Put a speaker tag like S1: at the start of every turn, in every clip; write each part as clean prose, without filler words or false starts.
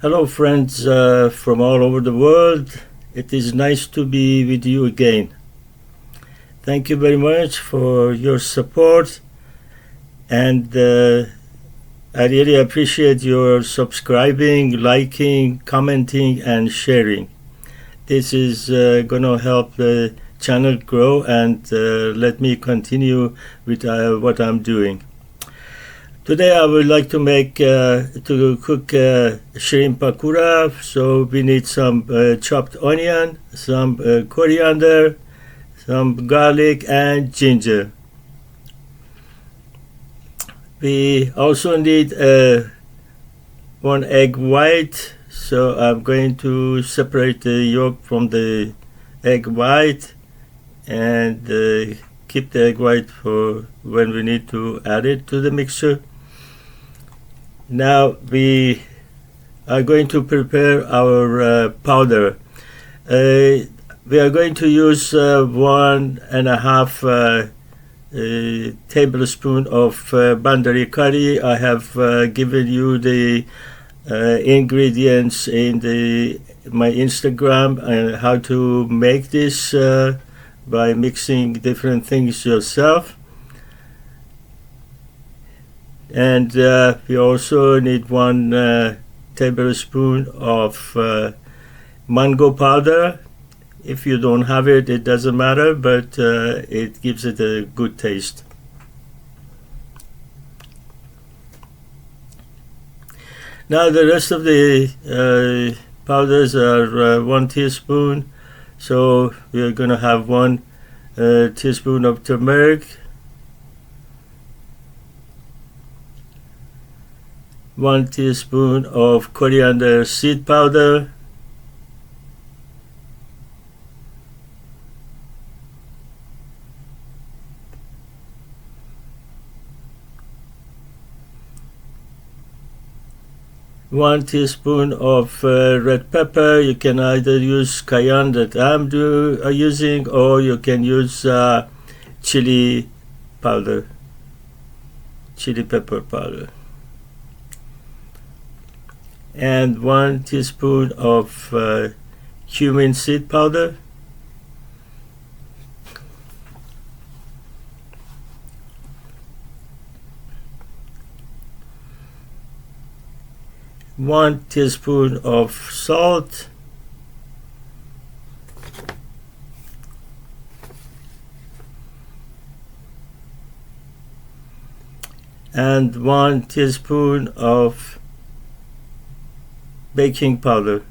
S1: Hello, friends from all over the world. It is nice to be with you again. Thank you very much for your support, and I really appreciate your subscribing, liking, commenting, and sharing. This is going to help the channel grow and let me continue with what I'm doing. Today I would like to cook shrimp pakora. So we need some chopped onion, some coriander, some garlic and ginger. We also need 1 egg white. So I'm going to separate the yolk from the egg white and keep the egg white for when we need to add it to the mixture. Now we are going to prepare our powder. We are going to use 1.5 tablespoon of bandari curry. I have given you the ingredients in my Instagram and how to make this by mixing different things yourself. And we also need 1 tablespoon of mango powder. If you don't have it, it doesn't matter, but it gives it a good taste. Now the rest of the powders are 1 teaspoon. So we're going to have 1 teaspoon of turmeric, 1 teaspoon of coriander seed powder, 1 teaspoon of red pepper. You can either use cayenne that I'm using, or you can use chili powder, chili pepper powder. And 1 teaspoon of cumin seed powder. One teaspoon of salt, and 1 teaspoon of baking powder.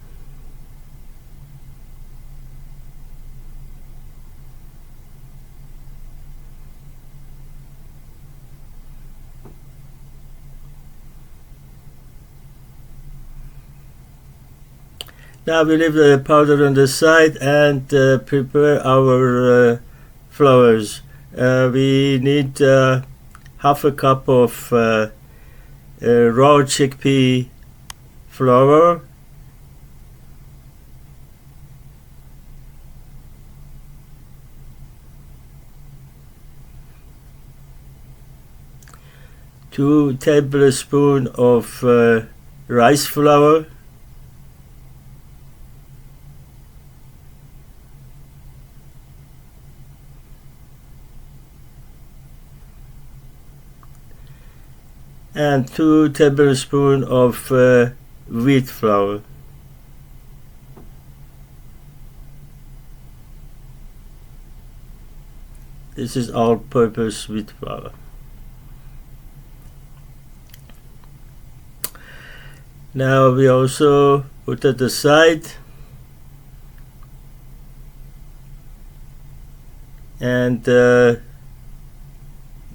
S1: Now we leave the powder on the side and prepare our flours. We need half a cup of raw chickpea flour, two tablespoons of rice flour, and 2 tablespoons of wheat flour. This is all-purpose wheat flour. Now we also put it aside and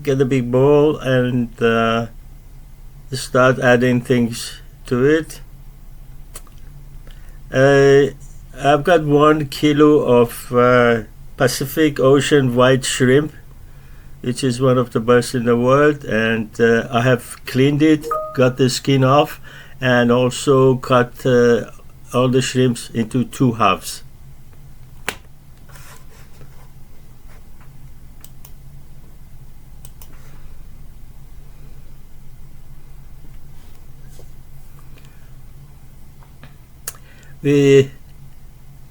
S1: get a big bowl and start adding things to it. I've got 1 kilo of Pacific Ocean white shrimp, which is one of the best in the world, and I have cleaned it, got the skin off, and also cut all the shrimps into 2 halves. We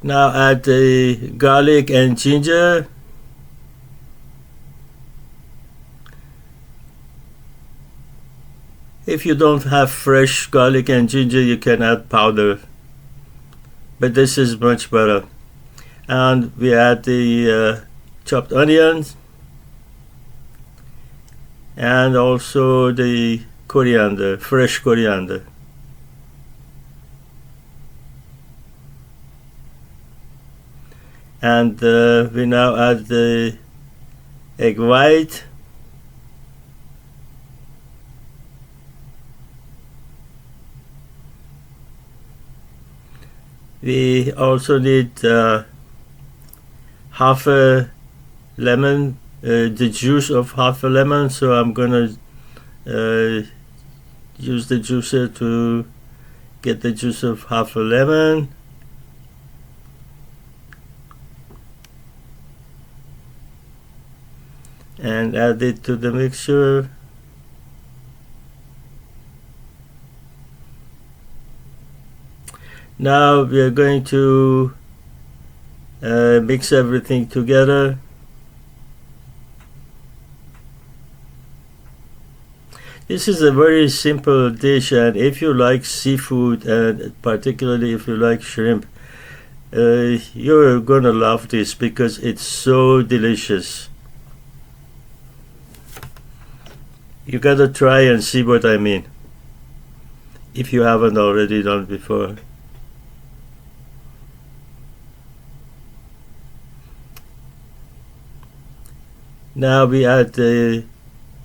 S1: now add the garlic and ginger. If you don't have fresh garlic and ginger, you can add powder, but this is much better. And we add the chopped onions and also the coriander, fresh coriander. And we now add the egg white. We also need half a lemon, the juice of half a lemon, so I'm gonna use the juicer to get the juice of half a lemon. And add it to the mixture. Now we are going to mix everything together. This is a very simple dish, and if you like seafood, and particularly if you like shrimp, you're gonna love this because it's so delicious. You gotta try and see what I mean, if you haven't already done before. Now we add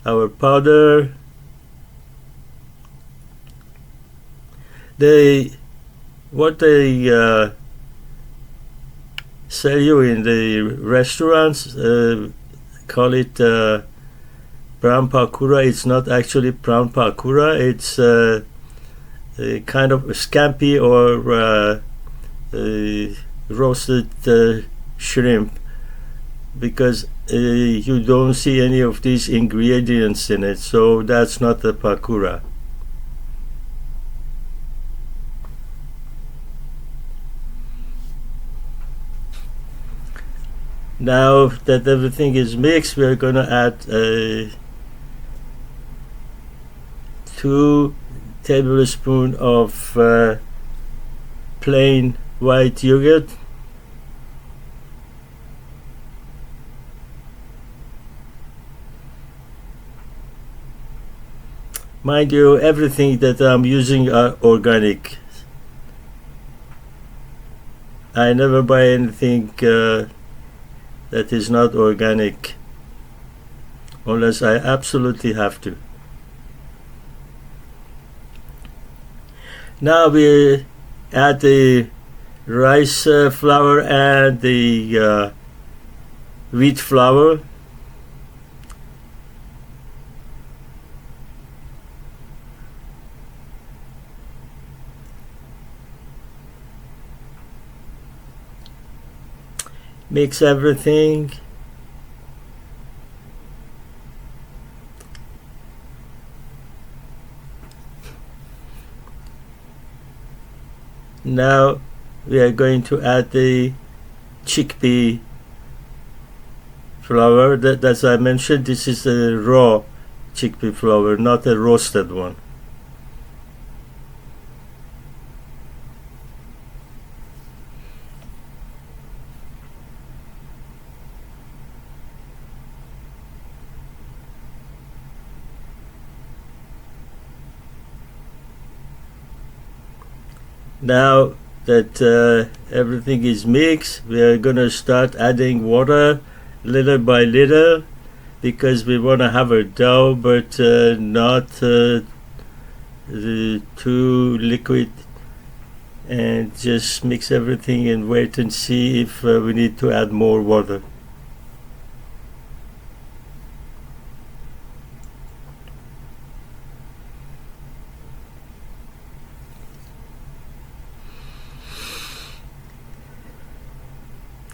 S1: our powder. What they sell you in the restaurants, call it brown pakora. It's not actually brown pakora. It's a kind of scampi or roasted shrimp, because you don't see any of these ingredients in it, so that's not the pakora. Now that everything is mixed, we're going to add 2 tablespoons of plain white yogurt. Mind you, everything that I'm using are organic. I never buy anything that is not organic, unless I absolutely have to. Now we add the rice flour and the wheat flour. Mix everything. Now we are going to add the chickpea flour. That, as I mentioned, this is a raw chickpea flour, not a roasted one. Now that everything is mixed, we are going to start adding water little by little, because we want to have a dough, but not too liquid. And just mix everything and wait and see if we need to add more water.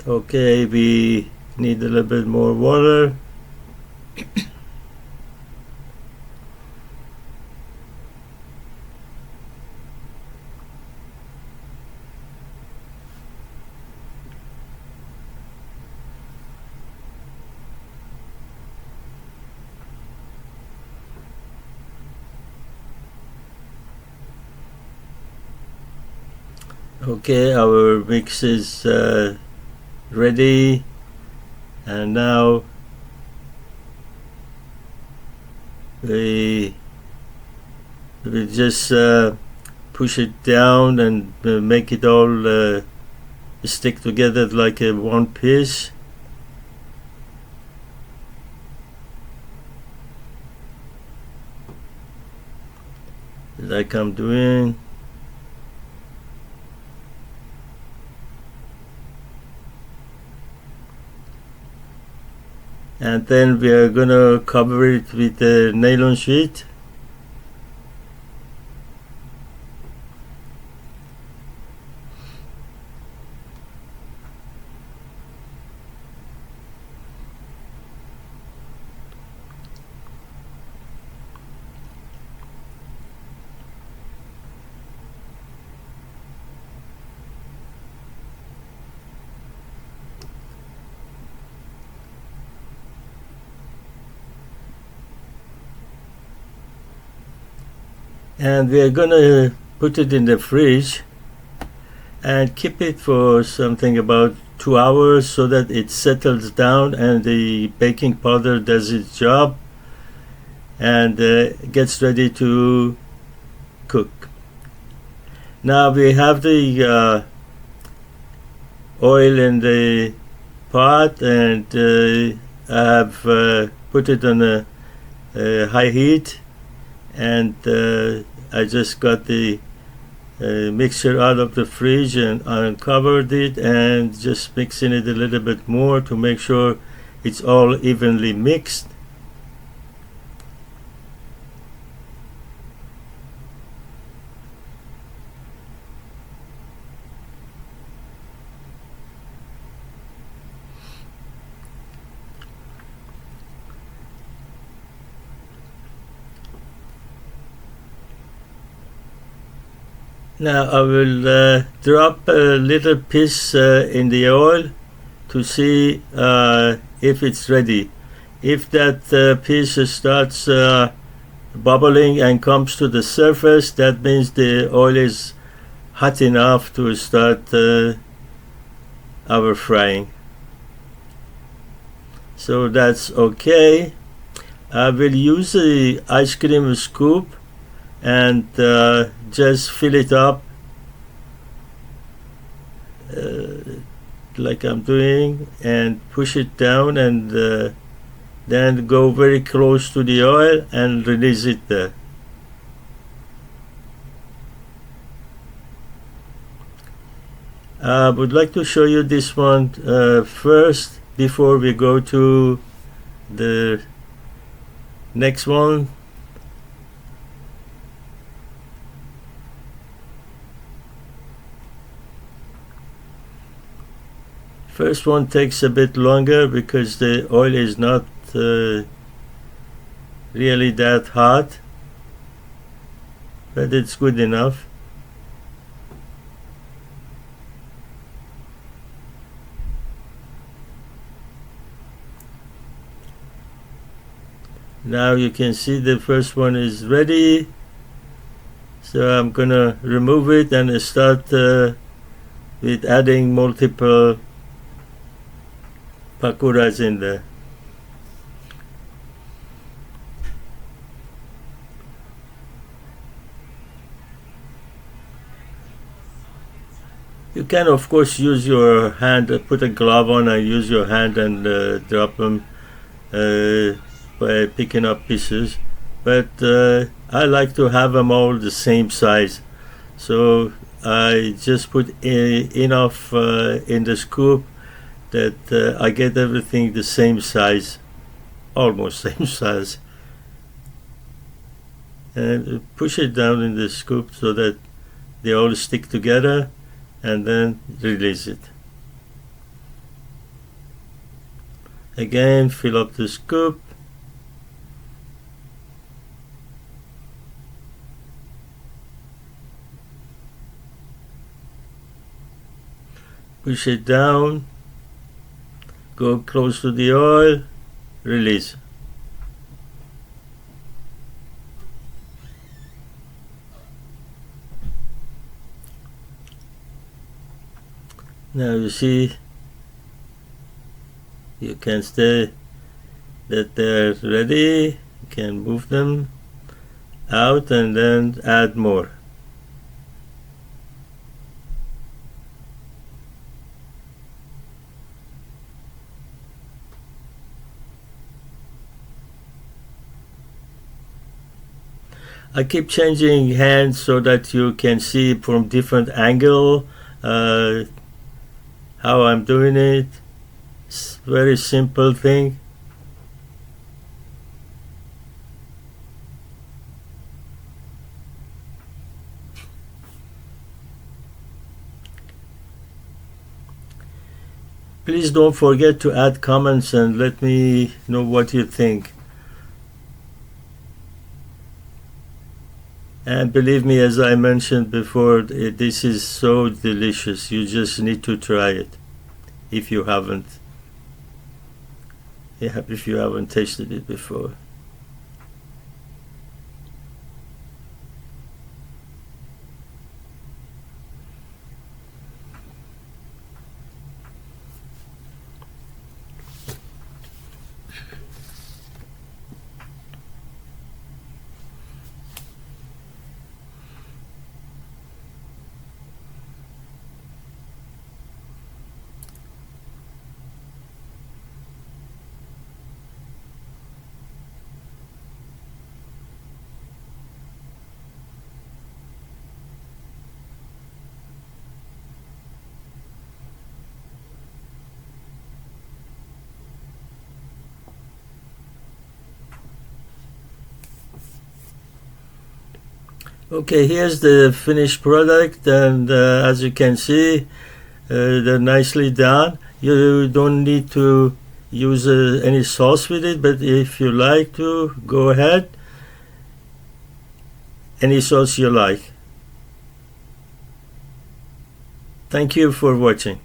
S1: Okay, we need a little bit more water. Okay, our mix is ready, and now we just push it down and make it all stick together like a one piece. Like I'm doing. And then we are gonna cover it with a nylon sheet. And we are gonna put it in the fridge and keep it for something about 2 hours so that it settles down and the baking powder does its job and gets ready to cook. Now we have the oil in the pot, and I have put it on a high heat, and I just got the mixture out of the fridge and uncovered it and just mixing it a little bit more to make sure it's all evenly mixed. Now I will drop a little piece in the oil to see if it's ready. If that piece starts bubbling and comes to the surface, that means the oil is hot enough to start our frying. So that's okay. I will use the ice cream scoop and just fill it up like I'm doing and push it down, and then go very close to the oil and release it there. I would like to show you this one first before we go to the next one. First one takes a bit longer because the oil is not really that hot, but it's good enough. Now you can see the first one is ready, so I'm gonna remove it and start with adding multiple pakoras in there. You can of course use your hand, put a glove on and use your hand and drop them by picking up pieces, but I like to have them all the same size, so I just put enough in the scoop that I get everything the same size, almost same size, and push it down in the scoop so that they all stick together, and then release it. Again, fill up the scoop. Push it down, go close to the oil, release. Now you see, you can say that they're ready. You can move them out and then add more. I keep changing hands so that you can see from different angle how I'm doing it. It's a very simple thing. Please don't forget to add comments and let me know what you think. And believe me, as I mentioned before, this is so delicious. You just need to try it if you haven't. If you haven't tasted it before. Okay, here's the finished product, and as you can see, they're nicely done. You don't need to use any sauce with it, but if you like to, go ahead. Any sauce you like. Thank you for watching.